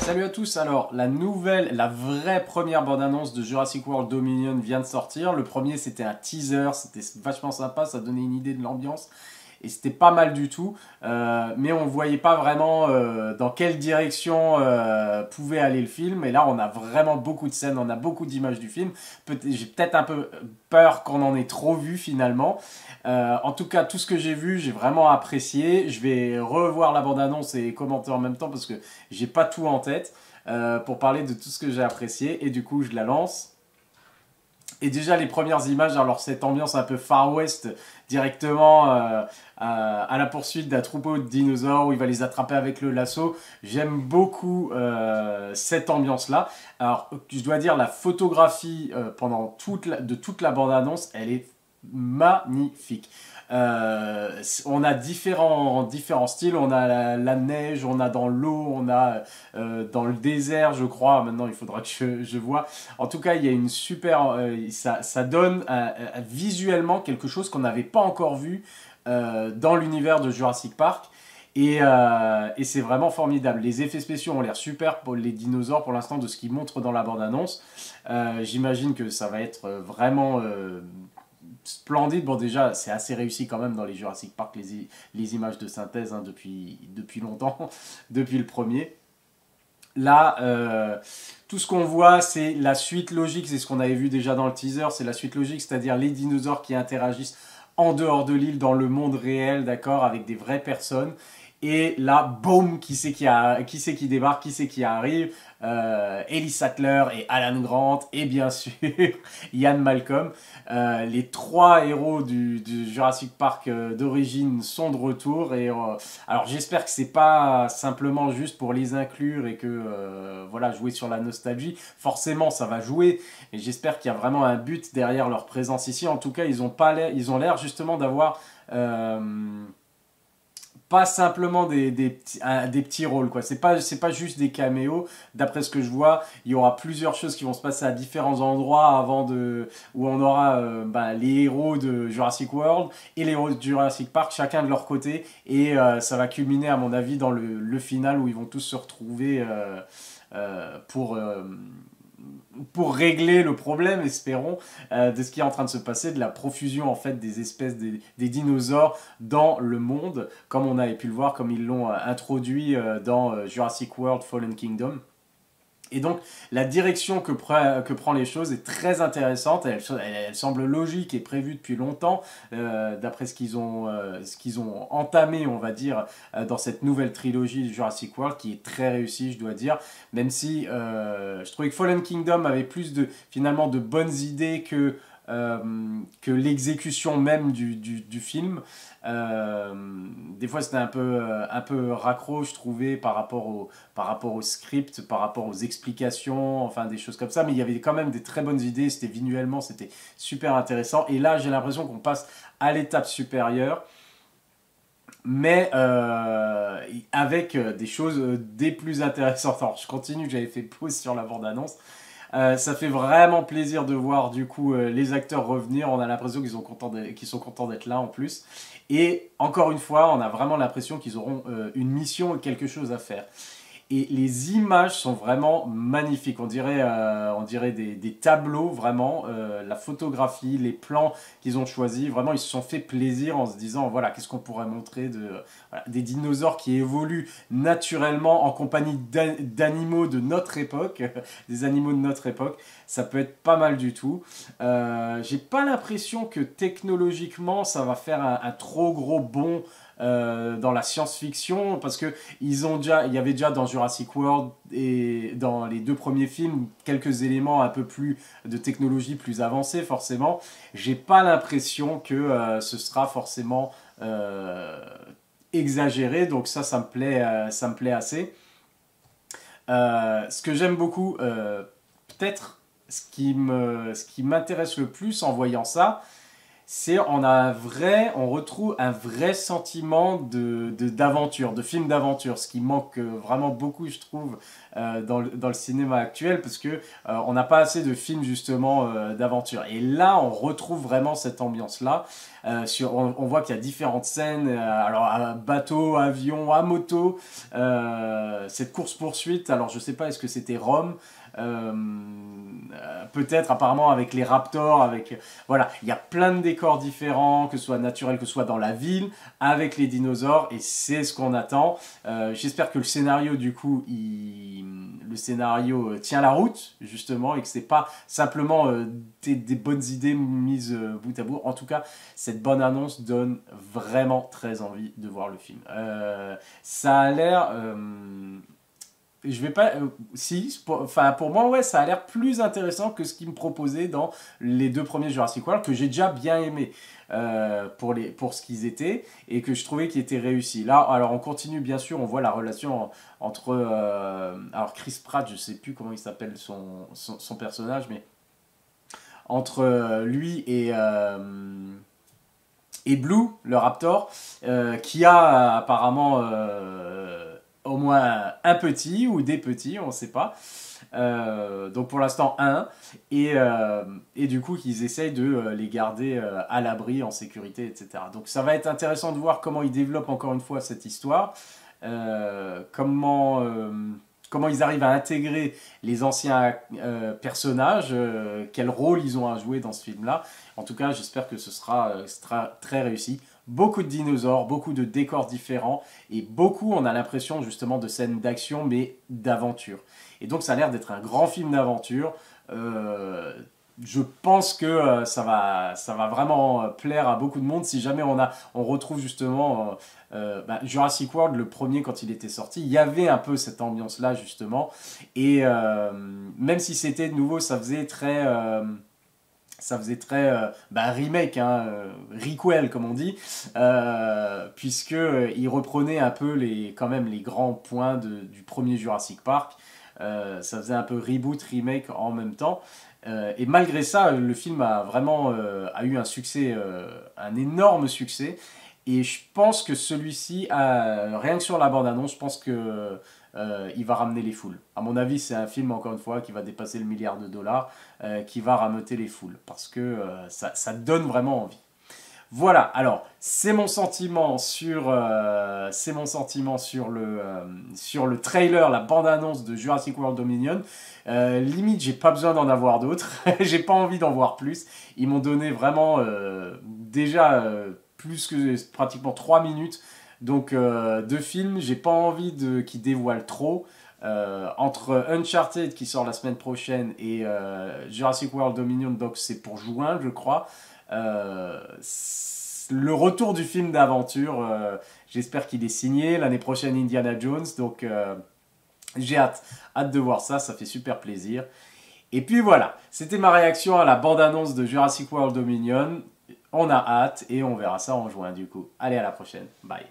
Salut à tous, alors la vraie première bande-annonce de Jurassic World Dominion vient de sortir. Le premier c'était un teaser, c'était vachement sympa, ça donnait une idée de l'ambiance et c'était pas mal du tout. Mais on voyait pas vraiment dans quelle direction pouvait aller le film. Et là on a vraiment beaucoup de scènes, on a beaucoup d'images du film. J'ai peut-être un peu peur qu'on en ait trop vu finalement. En tout cas, tout ce que j'ai vu, j'ai vraiment apprécié. Je vais revoir la bande-annonce et commenter en même temps parce que j'ai pas tout en tête pour parler de tout ce que j'ai apprécié. Et du coup, je la lance. Et déjà, les premières images, alors cette ambiance un peu Far West, directement à la poursuite d'un troupeau de dinosaures où il va les attraper avec le lasso. J'aime beaucoup cette ambiance-là. Alors, je dois dire, la photographie de toute la bande-annonce, elle est magnifique. On a différents styles, on a la neige, on a dans l'eau, on a dans le désert, je crois. Maintenant, il faudra que je vois. En tout cas, il y a une super. Ça donne visuellement quelque chose qu'on n'avait pas encore vu dans l'univers de Jurassic Park. Et c'est vraiment formidable. Les effets spéciaux ont l'air super pour les dinosaures pour l'instant de ce qu'ils montrent dans la bande-annonce. J'imagine que ça va être vraiment splendide. Bon, déjà, c'est assez réussi quand même dans les Jurassic Park, les images de synthèse hein, depuis longtemps, depuis le premier. Là, tout ce qu'on voit, c'est la suite logique, c'est ce qu'on avait vu déjà dans le teaser, c'est la suite logique, c'est-à-dire les dinosaures qui interagissent en dehors de l'île, dans le monde réel, d'accord, avec des vraies personnes. Et là, boum, qui c'est qui débarque, qui c'est qui arrive Ellie Sattler et Alan Grant, et bien sûr, Ian Malcolm. Les trois héros du Jurassic Park d'origine sont de retour. Alors j'espère que c'est pas simplement juste pour les inclure et que voilà, jouer sur la nostalgie. Forcément, ça va jouer. Et j'espère qu'il y a vraiment un but derrière leur présence ici. En tout cas, ils ont l'air justement d'avoir pas simplement des petits rôles, quoi. C'est pas juste des caméos. D'après ce que je vois, il y aura plusieurs choses qui vont se passer à différents endroits où on aura les héros de Jurassic World et les héros de Jurassic Park, chacun de leur côté. Et ça va culminer, à mon avis, dans le final où ils vont tous se retrouver pour régler le problème, espérons, de ce qui est en train de se passer, de la profusion en fait des espèces des dinosaures dans le monde, comme on avait pu le voir, comme ils l'ont introduit dans Jurassic World Fallen Kingdom. Et donc, la direction que prend les choses est très intéressante. Elle semble logique et prévue depuis longtemps, d'après ce qu'ils ont entamé, on va dire, dans cette nouvelle trilogie de Jurassic World, qui est très réussie, je dois dire. Même si je trouvais que Fallen Kingdom avait finalement de bonnes idées que l'exécution même du film. Des fois c'était un peu raccro je trouvais par rapport au script, par rapport aux explications, enfin des choses comme ça, mais il y avait quand même des très bonnes idées, c'était visuellement c'était super intéressant, et là j'ai l'impression qu'on passe à l'étape supérieure, mais avec des choses des plus intéressantes. Alors je continue, j'avais fait pause sur la bande-annonce. Ça fait vraiment plaisir de voir du coup les acteurs revenir. On a l'impression qu'ils sont contents d'être là en plus. Et encore une fois, on a vraiment l'impression qu'ils auront une mission et quelque chose à faire. Et les images sont vraiment magnifiques. On dirait des tableaux, vraiment. La photographie, les plans qu'ils ont choisis, vraiment, ils se sont fait plaisir en se disant, voilà, qu'est-ce qu'on pourrait montrer voilà, des dinosaures qui évoluent naturellement en compagnie d'animaux de notre époque, des animaux de notre époque. Ça peut être pas mal du tout. J'ai pas l'impression que technologiquement, ça va faire un trop gros bond dans la science-fiction, parce que il y avait déjà dans Jurassic World et dans les deux premiers films quelques éléments un peu plus de technologie plus avancée forcément. J'ai pas l'impression que ce sera forcément exagéré, donc ça me plaît assez. Ce que j'aime beaucoup, peut-être ce qui m'intéresse le plus en voyant ça, on retrouve un vrai sentiment d'aventure, de film d'aventure, ce qui manque vraiment beaucoup, je trouve, dans le cinéma actuel, parce que on n'a pas assez de films justement d'aventure. Et là, on retrouve vraiment cette ambiance-là. On voit qu'il y a différentes scènes, alors à bateau, avion, à moto, cette course-poursuite. Alors, je sais pas, est-ce que c'était Rome? Peut-être apparemment avec les raptors, voilà, il y a plein de décors différents, que ce soit naturel, que ce soit dans la ville, avec les dinosaures, et c'est ce qu'on attend. J'espère que le scénario du coup, le scénario tient la route justement, et que c'est pas simplement des bonnes idées mises bout à bout. En tout cas, cette bonne annonce donne vraiment très envie de voir le film. Ça a l'air je vais pas. Si, enfin pour moi, ouais, ça a l'air plus intéressant que ce qu'ils me proposaient dans les deux premiers Jurassic World, que j'ai déjà bien aimé pour ce qu'ils étaient et que je trouvais qu'ils étaient réussis. Là, alors on continue, bien sûr, on voit la relation entre. Alors Chris Pratt, je sais plus comment il s'appelle son personnage, mais entre lui et Blue, le Raptor, qui a apparemment au moins un petit ou des petits, on ne sait pas. Donc pour l'instant un, et du coup qu'ils essayent de les garder à l'abri, en sécurité, etc. Donc ça va être intéressant de voir comment ils développent encore une fois cette histoire, comment ils arrivent à intégrer les anciens personnages, quel rôle ils ont à jouer dans ce film-là. En tout cas, j'espère que ce sera très réussi. Beaucoup de dinosaures, beaucoup de décors différents, et beaucoup, on a l'impression justement de scènes d'action, mais d'aventure. Et donc ça a l'air d'être un grand film d'aventure. Je pense que ça va vraiment plaire à beaucoup de monde si jamais on retrouve justement Jurassic World, le premier quand il était sorti, il y avait un peu cette ambiance-là justement. Et même si c'était nouveau, ça faisait très remake, hein, requel comme on dit, puisque il reprenait un peu quand même les grands points du premier Jurassic Park. Ça faisait un peu reboot, remake en même temps. Et malgré ça, le film a eu un succès, un énorme succès. Et je pense que celui-ci, rien que sur la bande-annonce, je pense que il va ramener les foules. À mon avis, c'est un film, encore une fois, qui va dépasser le milliard de dollars, qui va rameuter les foules, parce que ça donne vraiment envie. Voilà, alors, c'est mon sentiment sur le trailer, la bande-annonce de Jurassic World Dominion. Limite, j'ai pas besoin d'en avoir d'autres, j'ai pas envie d'en voir plus. Ils m'ont donné vraiment déjà plus que pratiquement 3 minutes donc de film, j'ai pas envie qu'ils dévoilent trop. Entre Uncharted qui sort la semaine prochaine et Jurassic World Dominion, donc c'est pour juin je crois. Le retour du film d'aventure, j'espère qu'il est signé. L'année prochaine Indiana Jones, donc j'ai hâte de voir ça, ça fait super plaisir. Et puis voilà, c'était ma réaction à la bande-annonce de Jurassic World Dominion. On a hâte et on verra ça en juin du coup. Allez, à la prochaine, bye.